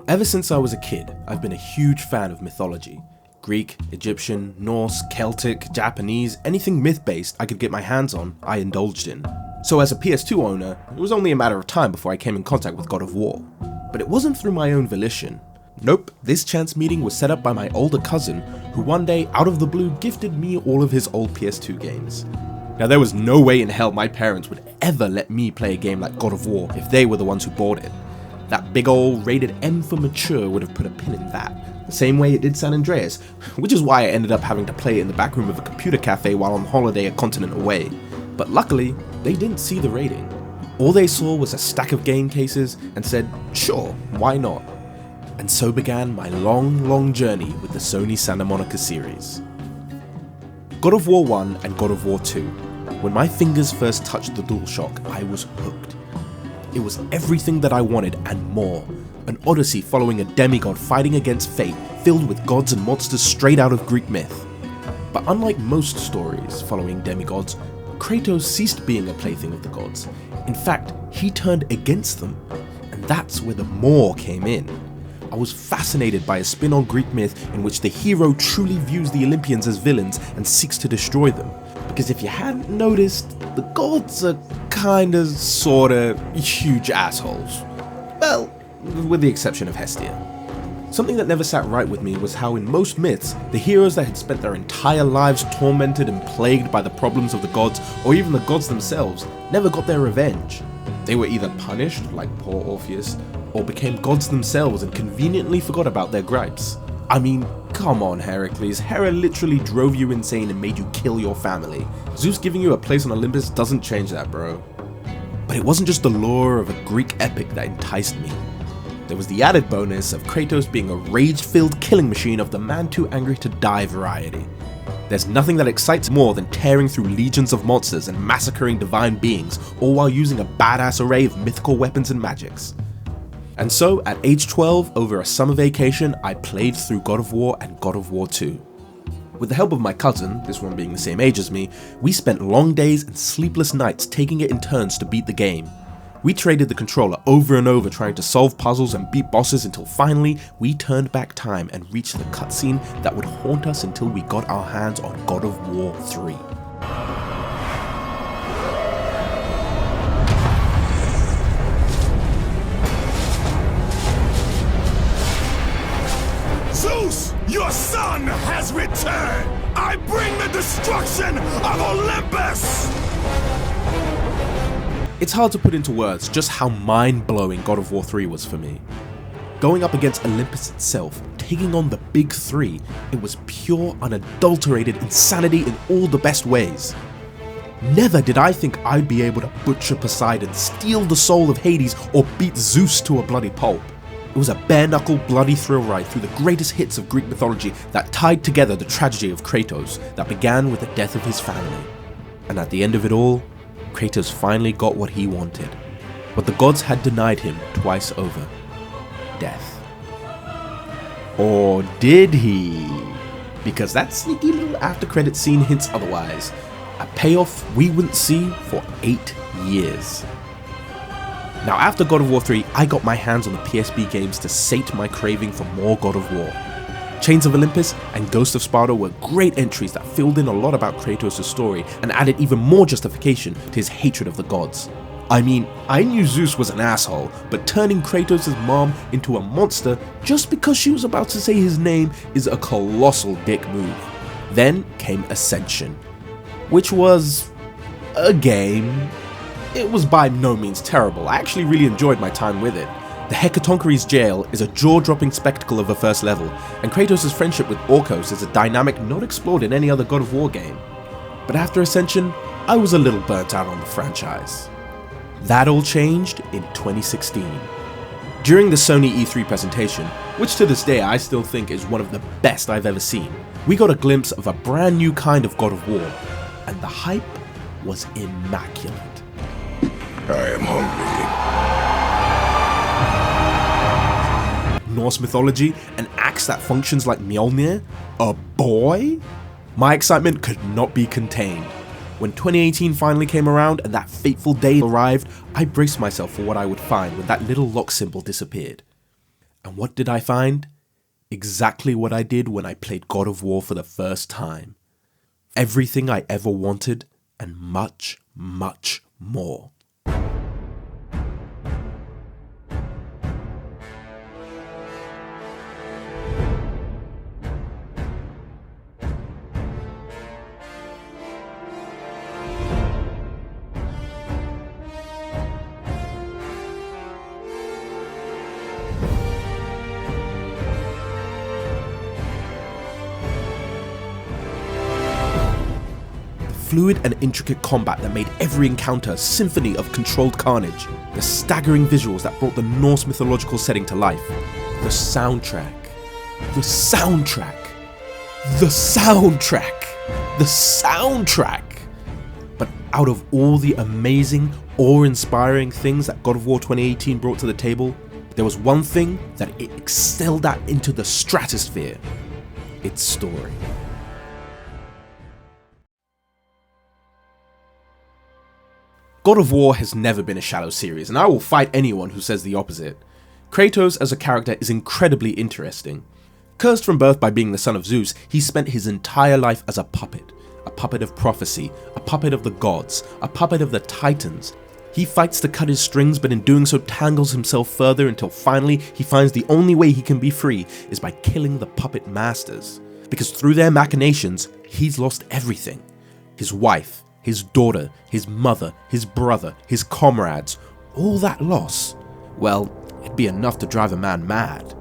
Ever since I was a kid, I've been a huge fan of mythology. Greek, Egyptian, Norse, Celtic, Japanese, anything myth-based I could get my hands on, I indulged in. So as a PS2 owner, it was only a matter of time before I came in contact with God of War. But it wasn't through my own volition. Nope, this chance meeting was set up by my older cousin, who one day, out of the blue, gifted me all of his old PS2 games. Now there was no way in hell my parents would ever let me play a game like God of War if they were the ones who bought it. That big ol' rated M for mature would have put a pin in that, the same way it did San Andreas, which is why I ended up having to play it in the back room of a computer cafe while on holiday a continent away. But luckily, they didn't see the rating. All they saw was a stack of game cases and said, sure, why not? And so began my long journey with the Sony Santa Monica series. God of War 1 and God of War 2. When my fingers first touched the DualShock, I was hooked. It was everything that I wanted and more. An odyssey following a demigod fighting against fate, filled with gods and monsters straight out of Greek myth. But unlike most stories following demigods, Kratos ceased being a plaything of the gods. In fact, he turned against them, and that's where the more came in. I was fascinated by a spin on Greek myth in which the hero truly views the Olympians as villains and seeks to destroy them. Because if you hadn't noticed, the gods are kinda, sorta, huge assholes. Well, with the exception of Hestia. Something that never sat right with me was how in most myths, the heroes that had spent their entire lives tormented and plagued by the problems of the gods, or even the gods themselves, never got their revenge. They were either punished, like poor Orpheus, or became gods themselves and conveniently forgot about their gripes. I mean, come on Heracles, Hera literally drove you insane and made you kill your family. Zeus giving you a place on Olympus doesn't change that, bro. But it wasn't just the lore of a Greek epic that enticed me. There was the added bonus of Kratos being a rage-filled killing machine of the man too angry to die variety. There's nothing that excites more than tearing through legions of monsters and massacring divine beings, all while using a badass array of mythical weapons and magics. And so, at age 12, over a summer vacation, I played through God of War and God of War 2. With the help of my cousin, this one being the same age as me, we spent long days and sleepless nights taking it in turns to beat the game. We traded the controller over and over trying to solve puzzles and beat bosses until finally we turned back time and reached the cutscene that would haunt us until we got our hands on God of War 3. Zeus, your son has returned! I bring the destruction of Olympus! It's hard to put into words just how mind-blowing God of War 3 was for me. Going up against Olympus itself, taking on the big three, it was pure, unadulterated insanity in all the best ways. Never did I think I'd be able to butcher Poseidon, steal the soul of Hades, or beat Zeus to a bloody pulp. It was a bare-knuckle, bloody thrill ride through the greatest hits of Greek mythology that tied together the tragedy of Kratos that began with the death of his family. And at the end of it all, Kratos finally got what he wanted, what the gods had denied him twice over: death. Or did he? Because that sneaky little after-credit scene hints otherwise, a payoff we wouldn't see for 8 years. Now after God of War 3, I got my hands on the PSP games to sate my craving for more God of War. Chains of Olympus and Ghost of Sparta were great entries that filled in a lot about Kratos' story and added even more justification to his hatred of the gods. I mean, I knew Zeus was an asshole, but turning Kratos' mom into a monster just because she was about to say his name is a colossal dick move. Then came Ascension, which was a game. It was by no means terrible. I actually really enjoyed my time with it. The Hecatoncheires jail is a jaw-dropping spectacle of a first level, and Kratos' friendship with Orcos is a dynamic not explored in any other God of War game. But after Ascension, I was a little burnt out on the franchise. That all changed in 2016. During the Sony E3 presentation, which to this day I still think is one of the best I've ever seen, we got a glimpse of a brand new kind of God of War, and the hype was immaculate. I am hungry. Norse mythology, an axe that functions like Mjolnir? A boy? My excitement could not be contained. When 2018 finally came around and that fateful day arrived, I braced myself for what I would find when that little lock symbol disappeared. And what did I find? Exactly what I did when I played God of War for the first time. Everything I ever wanted, and much, much more. Fluid and intricate combat that made every encounter a symphony of controlled carnage, the staggering visuals that brought the Norse mythological setting to life, the soundtrack, the soundtrack, the soundtrack, the soundtrack. But out of all the amazing, awe-inspiring things that God of War 2018 brought to the table, there was one thing that it excelled at into the stratosphere: its story. God of War has never been a shallow series, and I will fight anyone who says the opposite. Kratos as a character is incredibly interesting. Cursed from birth by being the son of Zeus, he spent his entire life as a puppet of prophecy, a puppet of the gods, a puppet of the titans. He fights to cut his strings, but in doing so tangles himself further until finally he finds the only way he can be free is by killing the puppet masters. Because through their machinations, he's lost everything. His wife, his daughter, his mother, his brother, his comrades, all that loss, well, it'd be enough to drive a man mad.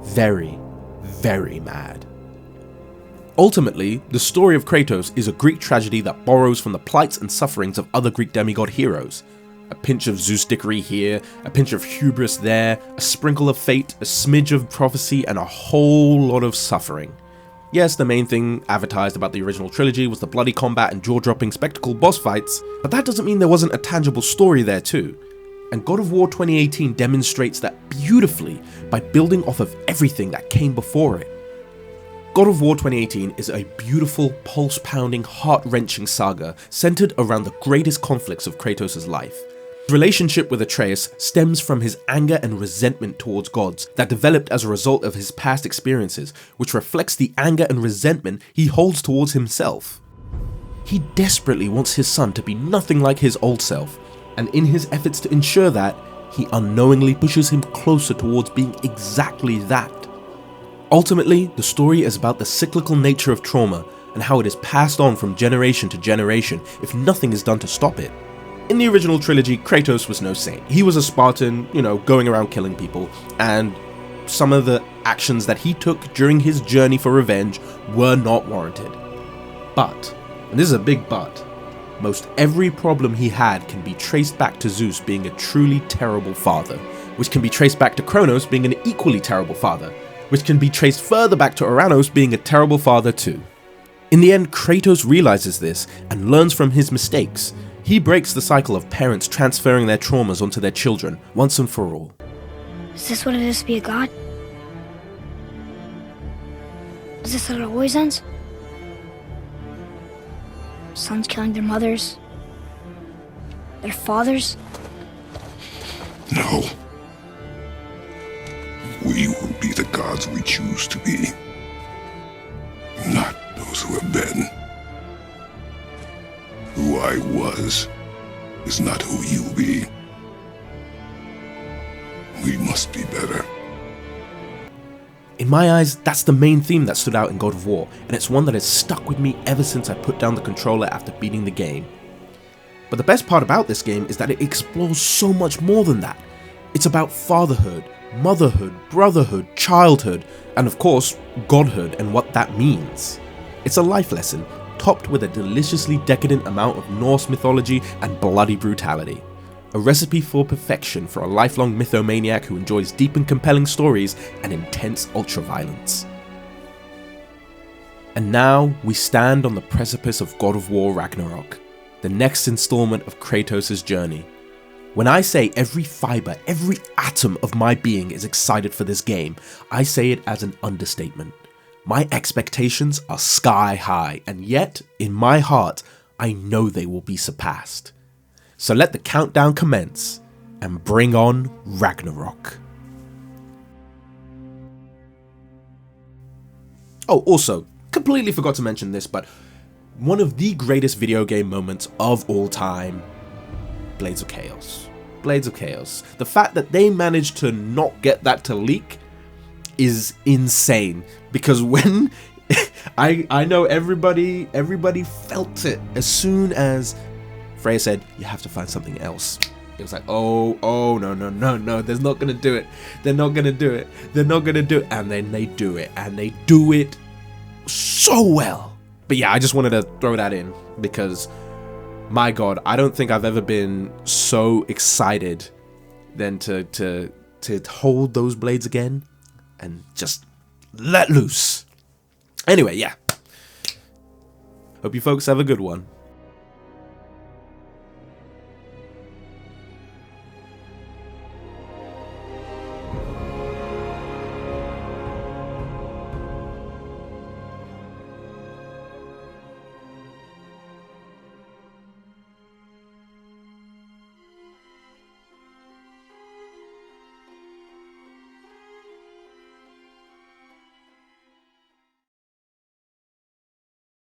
Very, very mad. Ultimately, the story of Kratos is a Greek tragedy that borrows from the plights and sufferings of other Greek demigod heroes. A pinch of Zeus-dickery here, a pinch of hubris there, a sprinkle of fate, a smidge of prophecy, and a whole lot of suffering. Yes, the main thing advertised about the original trilogy was the bloody combat and jaw-dropping spectacle boss fights, but that doesn't mean there wasn't a tangible story there too. And God of War 2018 demonstrates that beautifully by building off of everything that came before it. God of War 2018 is a beautiful, pulse-pounding, heart-wrenching saga centered around the greatest conflicts of Kratos' life. His relationship with Atreus stems from his anger and resentment towards gods that developed as a result of his past experiences, which reflects the anger and resentment he holds towards himself. He desperately wants his son to be nothing like his old self, and in his efforts to ensure that, he unknowingly pushes him closer towards being exactly that. Ultimately, the story is about the cyclical nature of trauma and how it is passed on from generation to generation if nothing is done to stop it. In the original trilogy, Kratos was no saint. He was a Spartan, going around killing people, and some of the actions that he took during his journey for revenge were not warranted. But, and this is a big but, most every problem he had can be traced back to Zeus being a truly terrible father, which can be traced back to Kronos being an equally terrible father, which can be traced further back to Ouranos being a terrible father too. In the end, Kratos realizes this and learns from his mistakes. He breaks the cycle of parents transferring their traumas onto their children once and for all. Is this what it is to be a god? Is this how it always ends? Sons killing their mothers? Their fathers? No. We will be the gods we choose to be, not those who have been. Who I was is not who you'll be. We must be better. In my eyes, that's the main theme that stood out in God of War, and it's one that has stuck with me ever since I put down the controller after beating the game. But the best part about this game is that it explores so much more than that. It's about fatherhood, motherhood, brotherhood, childhood, and of course, godhood and what that means. It's a life lesson, topped with a deliciously decadent amount of Norse mythology and bloody brutality. A recipe for perfection for a lifelong mythomaniac who enjoys deep and compelling stories and intense ultraviolence. And now we stand on the precipice of God of War Ragnarok, the next installment of Kratos' journey. When I say every fiber, every atom of my being is excited for this game, I say it as an understatement. My expectations are sky high, and yet, in my heart, I know they will be surpassed. So let the countdown commence, and bring on Ragnarok. Oh, also, completely forgot to mention this, but one of the greatest video game moments of all time, Blades of Chaos. Blades of Chaos. The fact that they managed to not get that to leak is insane, because when I know everybody felt it as soon as Freya said, you have to find something else. It was like, oh, no, they're not gonna do it. They're not gonna do it. They're not gonna do it. And then they do it, and they do it so well. But yeah, I just wanted to throw that in because, my God, I don't think I've ever been so excited than to hold those blades again and just let loose. Anyway, yeah. Hope you folks have a good one.